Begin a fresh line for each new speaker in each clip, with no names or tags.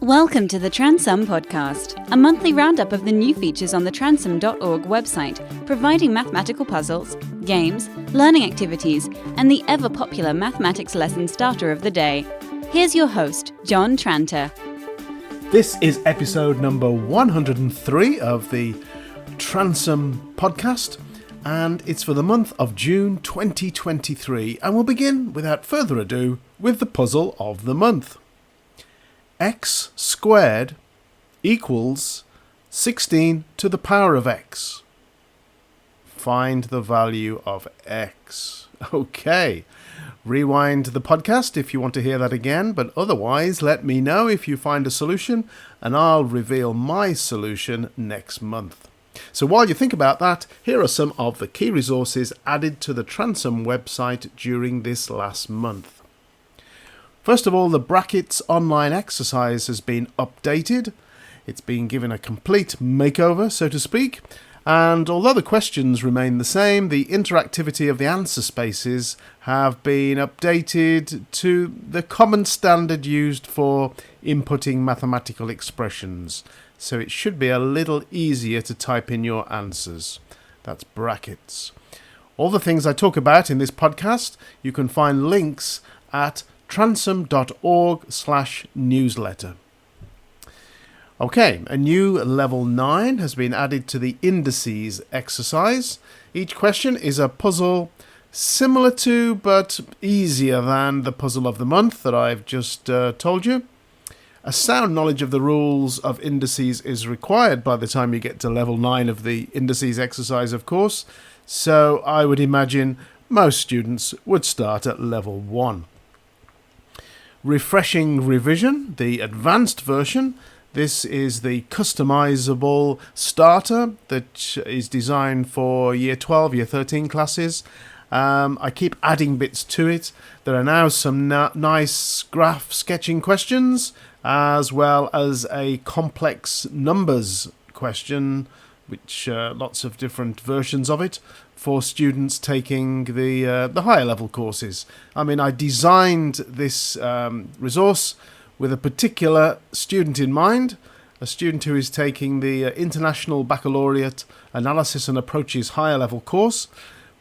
Welcome to the Transum Podcast, a monthly roundup of the new features on the transum.org website, providing mathematical puzzles, games, learning activities, and the ever-popular mathematics lesson starter of the day. Here's your host, John Tranter.
This is episode number 103 of the Transum Podcast, and it's for the month of June 2023, and we'll begin, without further ado, with the puzzle of the month. X squared equals 16 to the power of x. Find the value of x. Okay, rewind the podcast if you want to hear that again, but otherwise let me know if you find a solution and I'll reveal my solution next month. So while you think about that, here are some of the key resources added to the Transum website during this last month. First of all, the brackets online exercise has been updated. It's been given a complete makeover, so to speak. And although the questions remain the same, the interactivity of the answer spaces have been updated to the common standard used for inputting mathematical expressions. So it should be a little easier to type in your answers. That's brackets. All the things I talk about in this podcast, you can find links at transum.org/newsletter. Okay, a new level 9 has been added to the Indices exercise. Each question is a puzzle similar to but easier than the puzzle of the month that I've just told you. A sound knowledge of the rules of indices is required by the time you get to level 9 of the Indices exercise, of course, so I would imagine most students would start at level 1. Refreshing Revision, the advanced version. This is the customizable starter that is designed for Year 12, Year 13 classes. I keep adding bits to it. There are now some nice graph sketching questions, as well as a complex numbers question, which lots of different versions of it for students taking the higher level courses. I mean, I designed this resource with a particular student in mind, a student who is taking the International Baccalaureate Analysis and Approaches higher level course,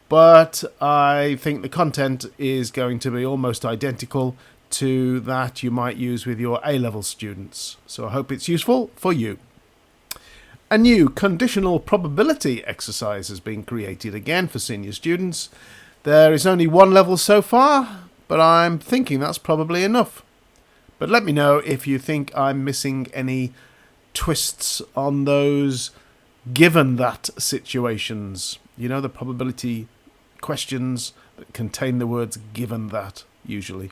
but I think the content is going to be almost identical to that you might use with your A-level students. So I hope it's useful for you. A new conditional probability exercise has been created again for senior students. There is only one level so far, but I'm thinking that's probably enough. But let me know if you think I'm missing any twists on those given that situations. You know, the probability questions that contain the words given that, usually.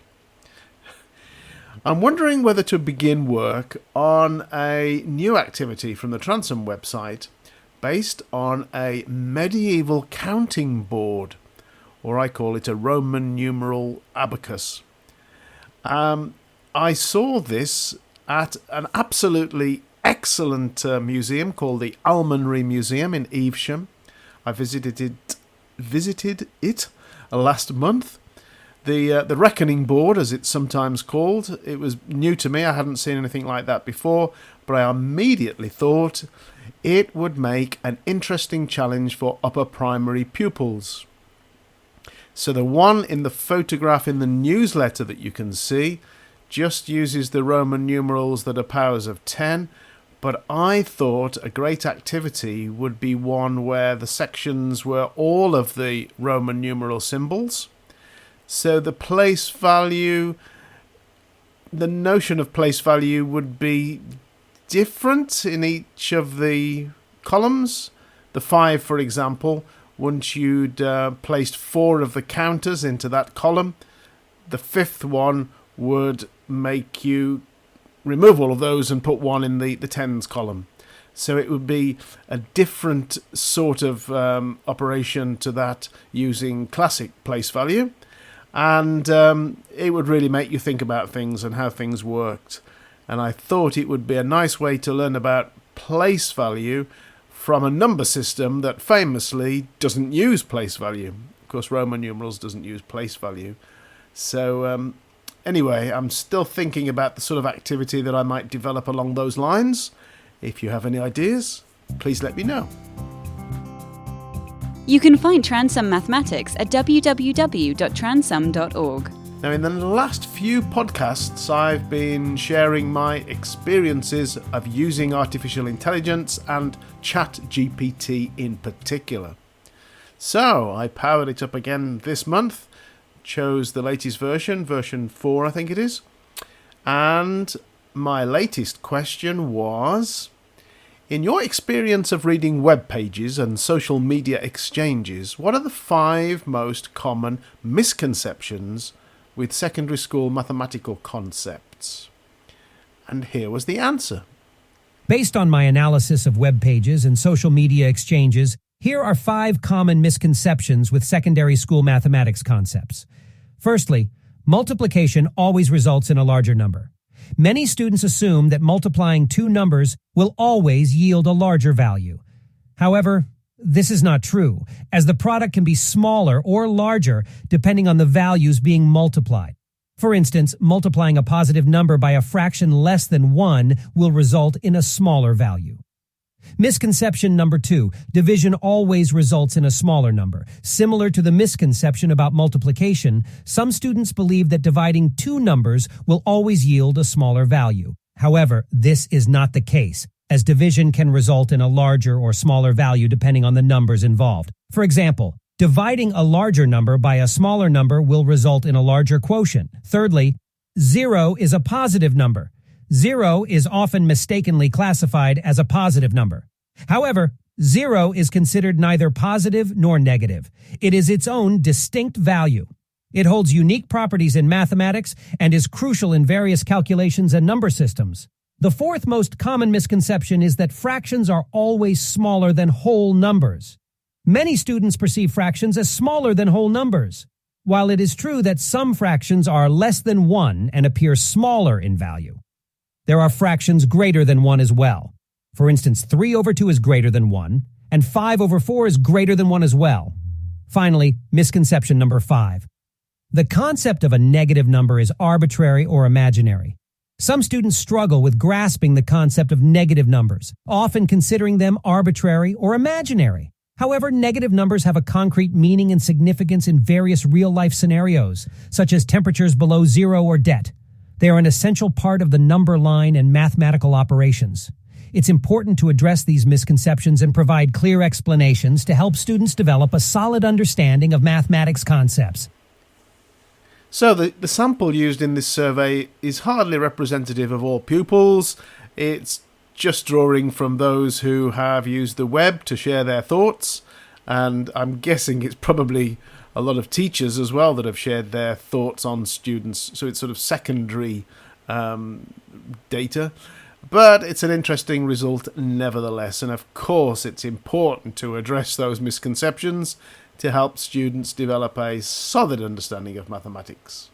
I'm wondering whether to begin work on a new activity from the Transum website based on a medieval counting board, or I call it a Roman numeral abacus. I saw this at an absolutely excellent museum called the Almonry Museum in Evesham. I visited it last month. The reckoning board, as it's sometimes called, it was new to me. I hadn't seen anything like that before, but I immediately thought it would make an interesting challenge for upper primary pupils. So the one in the photograph in the newsletter that you can see just uses the Roman numerals that are powers of 10, but I thought a great activity would be one where the sections were all of the Roman numeral symbols. So the place value, the notion of place value would be different in each of the columns. The 5, for example, once you'd placed 4 of the counters into that column, the 5th one would make you remove all of those and put 1 in the tens column. So it would be a different sort of operation to that using classic place value. And it would really make you think about things and how things worked. And I thought it would be a nice way to learn about place value from a number system that famously doesn't use place value. Of course, Roman numerals doesn't use place value. So Anyway, I'm still thinking about the sort of activity that I might develop along those lines. If you have any ideas, please let me know.
You can find Transum Mathematics at www.transum.org.
Now, in the last few podcasts, I've been sharing my experiences of using artificial intelligence and ChatGPT in particular. So, I powered it up again this month, chose the latest version 4 I think it is, and my latest question was, in your experience of reading web pages and social media exchanges, what are the 5 most common misconceptions with secondary school mathematical concepts? And here was the answer.
Based on my analysis of web pages and social media exchanges, here are 5 common misconceptions with secondary school mathematics concepts. Firstly, multiplication always results in a larger number. Many students assume that multiplying 2 numbers will always yield a larger value. However, this is not true, as the product can be smaller or larger depending on the values being multiplied. For instance, multiplying a positive number by a fraction less than 1 will result in a smaller value. Misconception number 2, division always results in a smaller number. Similar to the misconception about multiplication, some students believe that dividing 2 numbers will always yield a smaller value. However, this is not the case, as division can result in a larger or smaller value depending on the numbers involved. For example, dividing a larger number by a smaller number will result in a larger quotient. Thirdly, 0 is a positive number. 0 is often mistakenly classified as a positive number. However, 0 is considered neither positive nor negative. It is its own distinct value. It holds unique properties in mathematics and is crucial in various calculations and number systems. The 4th most common misconception is that fractions are always smaller than whole numbers. Many students perceive fractions as smaller than whole numbers. While it is true that some fractions are less than 1 and appear smaller in value, there are fractions greater than 1 as well. For instance, 3 over 2 is greater than 1, and 5 over 4 is greater than 1 as well. Finally, misconception number 5. The concept of a negative number is arbitrary or imaginary. Some students struggle with grasping the concept of negative numbers, often considering them arbitrary or imaginary. However, negative numbers have a concrete meaning and significance in various real-life scenarios, such as temperatures below 0 or debt. They are an essential part of the number line and mathematical operations. It's important to address these misconceptions and provide clear explanations to help students develop a solid understanding of mathematics concepts.
So the sample used in this survey is hardly representative of all pupils. It's just drawing from those who have used the web to share their thoughts, and I'm guessing it's probably a lot of teachers as well that have shared their thoughts on students, so it's sort of secondary data. But it's an interesting result nevertheless, and of course it's important to address those misconceptions to help students develop a solid understanding of mathematics.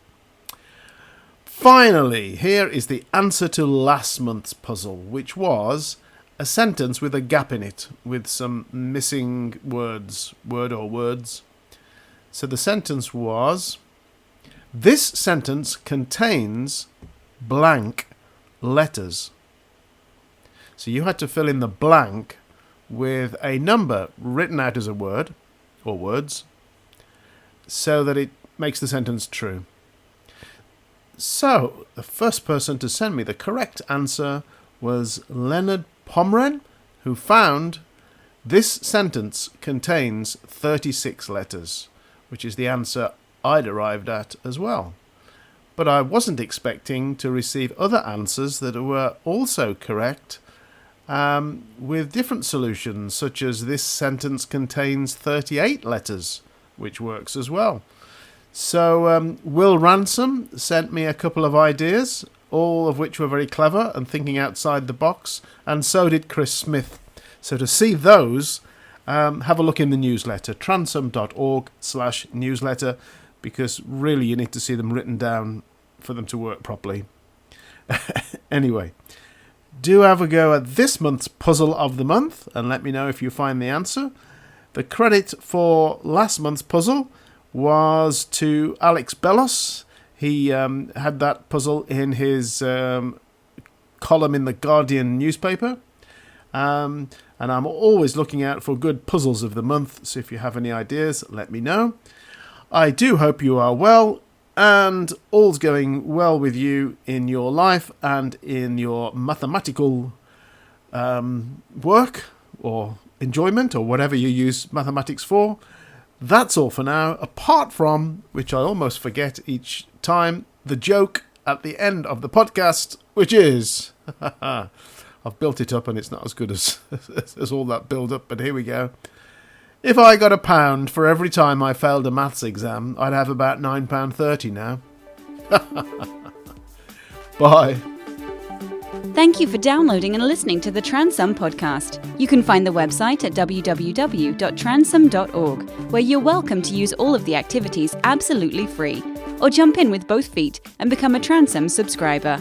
Finally, here is the answer to last month's puzzle, which was a sentence with a gap in it, with some missing words. So the sentence was, this sentence contains blank letters. So you had to fill in the blank with a number written out as a word, or words, so that it makes the sentence true. So, the first person to send me the correct answer was Leonard Pomren, who found this sentence contains 36 letters, which is the answer I'd arrived at as well. But I wasn't expecting to receive other answers that were also correct, with different solutions, such as this sentence contains 38 letters, which works as well. So Will Ransom sent me a couple of ideas, all of which were very clever and thinking outside the box, and so did Chris Smith. So to see those, have a look in the newsletter, transum.org/newsletter, because really you need to see them written down for them to work properly. Anyway, do have a go at this month's puzzle of the month and let me know if you find the answer. The credit for last month's puzzle was to Alex Bellos. He had that puzzle in his column in the Guardian newspaper. And I'm always looking out for good puzzles of the month, so if you have any ideas, let me know. I do hope you are well, and all's going well with you in your life and in your mathematical work or enjoyment or whatever you use mathematics for. That's all for now, apart from, which I almost forget each time, the joke at the end of the podcast, which is... I've built it up and it's not as good as all that build-up, but here we go. If I got £1 for every time I failed a maths exam, I'd have about £9.30 now. Bye.
Thank you for downloading and listening to the Transum podcast. You can find the website at www.transum.org, where you're welcome to use all of the activities absolutely free, or jump in with both feet and become a Transum subscriber.